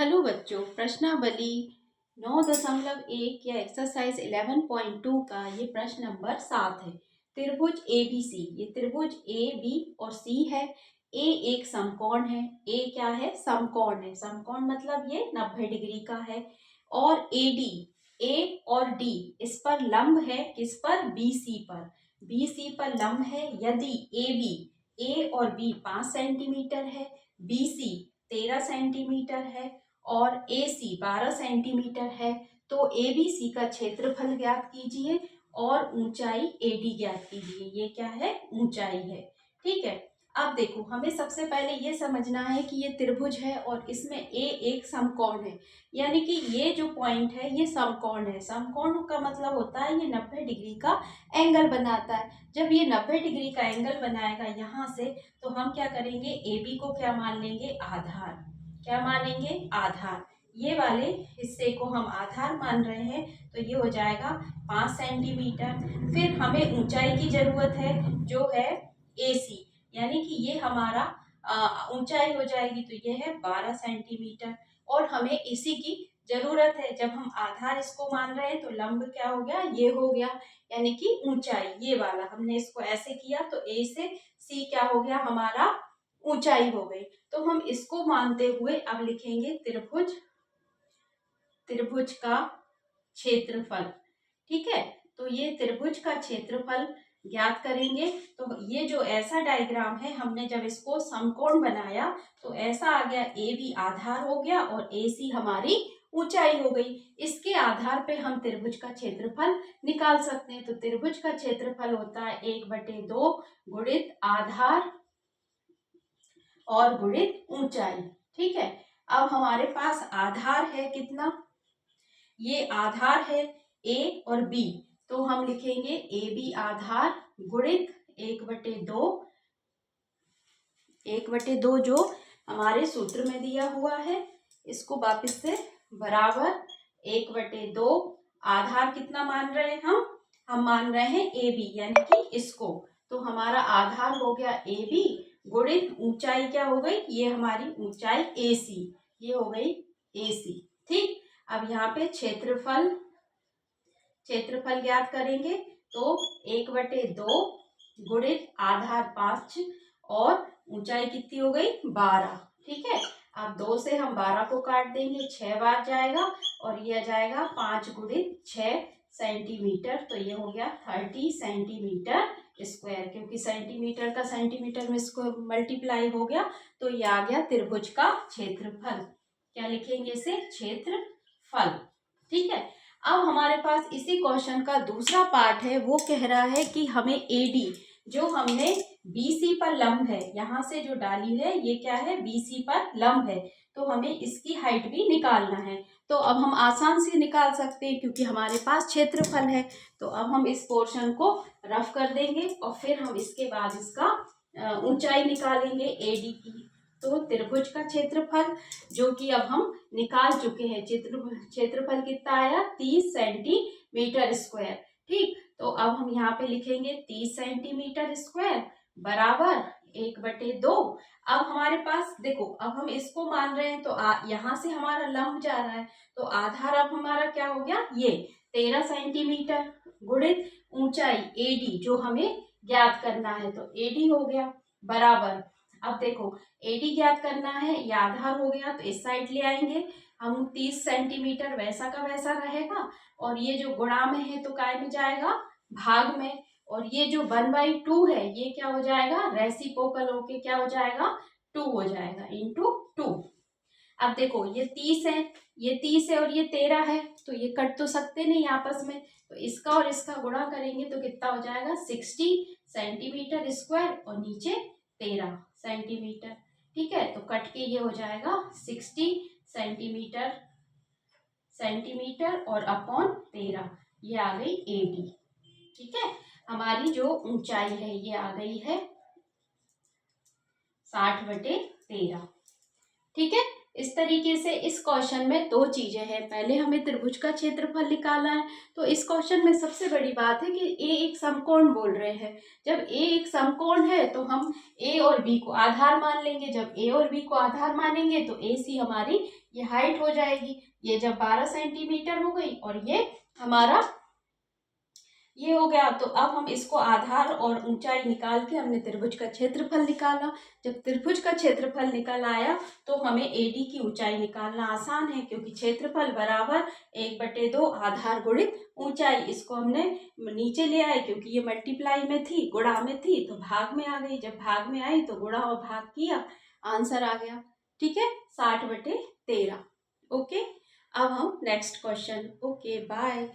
Hello बच्चों, प्रश्नावली 9.1 या एक्सरसाइज 11.2 का ये प्रश्न नंबर 7 है। त्रिभुज ABC, ये त्रिभुज A, B और C है। A एक समकोण है। A क्या है? समकोण है। समकोण मतलब ये 90 डिग्री का है। और AD, A और D इस पर लंब है। किस पर? BC पर। BC पर लंब है। यदि AB, A और B 5 सेंटीमीटर है, BC 13 सेंटीमीटर है और AC 12 सेंटीमीटर है, तो ABC का क्षेत्रफल ज्ञात कीजिए और ऊंचाई AD ज्ञात कीजिए। ये क्या है? ऊंचाई है। ठीक है। अब देखो, हमें सबसे पहले ये समझना है कि ये त्रिभुज है और इसमें A एक समकोण है, यानी कि ये जो पॉइंट है ये समकोण है। समकोण का मतलब होता है ये 90 डिग्री का एंगल बनाता है। जब ये 90 डिग्री का एंगल बनाएगा यहाँ से, तो हम क्या करेंगे? AB को क्या मान लेंगे? आधार। क्या मानेंगे? आधार। ये वाले हिस्से को हम आधार मान रहे हैं, तो ये हो जाएगा 5 सेंटीमीटर। फिर हमें ऊंचाई की जरूरत है जो है AC, यानी कि ये हमारा ऊंचाई हो जाएगी, तो ये है 12 सेंटीमीटर। और हमें इसी की जरूरत है। जब हम आधार इसको मान रहे हैं तो लंब क्या हो गया? ये हो गया, यानी कि ऊंचाई ये वाला। हमने इसको ऐसे किया तो A से C क्या हो गया? हमारा ऊंचाई हो गई। तो हम इसको मानते हुए अब लिखेंगे त्रिभुज, त्रिभुज का क्षेत्रफल। ठीक है। तो ये त्रिभुज का क्षेत्रफल ज्ञात करेंगे। तो ये जो ऐसा डायग्राम है, हमने जब इसको समकोण बनाया तो ऐसा आ गया। AB आधार हो गया और AC हमारी ऊंचाई हो गई। इसके आधार पे हम त्रिभुज का क्षेत्रफल निकाल सकते हैं। तो त्रिभुज का क्षेत्रफल होता है 1/2 गुणित आधार और गुणित ऊंचाई। ठीक है। अब हमारे पास आधार है कितना? ये आधार है A और B, तो हम लिखेंगे AB आधार गुणित 1/2 जो हमारे सूत्र में दिया हुआ है, इसको वापस से बराबर 1/2। आधार कितना मान रहे हैं हम मान रहे हैं AB, यानी कि इसको। तो हमारा आधार हो गया AB गुणित ऊंचाई क्या हो गई? ये हमारी ऊंचाई AC, ये हो गई AC। ठीक। अब यहाँ पे क्षेत्रफल ज्ञात करेंगे। तो 1/2 गुणित आधार 5 और ऊंचाई कितनी हो गई? 12। ठीक है। अब 2 से हम 12 को काट देंगे, 6 बार जाएगा और ये आ जाएगा 5 गुणित 6 सेंटीमीटर। तो ये हो गया 30 सेंटीमीटर स्क्वायर, क्योंकि सेंटीमीटर का सेंटीमीटर में इसको मल्टीप्लाई हो गया, तो ये आ गया त्रिभुज का क्षेत्रफल। क्या लिखेंगे इसे? क्षेत्रफल। ठीक है। अब हमारे पास इसी क्वेश्चन का दूसरा पार्ट है। वो कह रहा है कि हमें AD, जो हमने BC पर लंब है, यहाँ से जो डाली है ये क्या है? BC पर लंब है, तो हमें इसकी हाइट भी निकालना है। तो अब हम आसान से निकाल सकते हैं क्योंकि हमारे पास क्षेत्रफल है। तो अब हम इस पोर्शन को रफ कर देंगे और फिर हम इसके बाद इसका ऊंचाई निकालेंगे AD की। तो त्रिभुज का क्षेत्रफल जो कि अब हम निकाल चुके हैं, क्षेत्रफल कितना आया? 30 सेंटीमीटर स्क्वायर। ठीक। तो अब हम यहाँ पे लिखेंगे 30 सेंटीमीटर स्क्वायर बराबर 1/2। अब हमारे पास देखो, अब हम इसको मान रहे हैं तो यहाँ से हमारा लंब जा रहा है, तो आधार अब हमारा क्या हो गया? ये 13 सेंटीमीटर गुणित ऊंचाई AD जो हमें ज्ञात करना है, तो AD हो गया बराबर। अब देखो, AD ज्ञात करना है, ये आधार हो गया तो इस साइड ले आएंगे हम। 30 सेंटीमीटर वैसा का वैसा रहेगा और ये जो गुणा में है तो काय में जाएगा? भाग में। और ये जो 1/2 है ये क्या हो जाएगा? रेसिप्रोकल होके क्या हो जाएगा? 2 हो जाएगा, इंटू 2। अब देखो, ये 30 है, ये 30 है और ये 13 है, तो ये कट तो सकते नहीं आपस में, तो इसका और इसका गुणा करेंगे तो कितना हो जाएगा? 60 सेंटीमीटर स्क्वायर और नीचे 13 सेंटीमीटर। ठीक है। तो कट के ये हो जाएगा 60 सेंटीमीटर और अपॉन 13, ये आ गई AD। ठीक है। हमारी जो ऊंचाई है ये आ गई है 60/13। ठीक है। इस तरीके से इस क्वेश्चन में दो चीजें हैं। पहले हमें त्रिभुज का क्षेत्रफल निकालना है। तो इस क्वेश्चन में सबसे बड़ी बात है कि ए एक समकोण बोल रहे हैं। जब ए एक समकोण है तो हम ए और बी को आधार मान लेंगे। जब ए और बी को आधार मानेंगे तो ए सी हमारी ये हाइट हो जाएगी। ये जब 12 सेंटीमीटर हो गई और ये हमारा ये हो गया, तो अब हम इसको आधार और ऊंचाई निकाल के हमने त्रिभुज का क्षेत्रफल निकाला। जब त्रिभुज का क्षेत्रफल निकल आया तो हमें एडी की ऊंचाई निकालना आसान है, क्योंकि क्षेत्रफल बराबर 1/2 आधार गुणित ऊंचाई। इसको हमने नीचे ले आए क्योंकि ये मल्टीप्लाई में थी, गुणा में थी, तो भाग में आ गई। जब भाग में आई तो गुणा और भाग किया, आंसर आ गया। ठीक है, 60/13। ओके, अब हम नेक्स्ट क्वेश्चन। Okay, bye.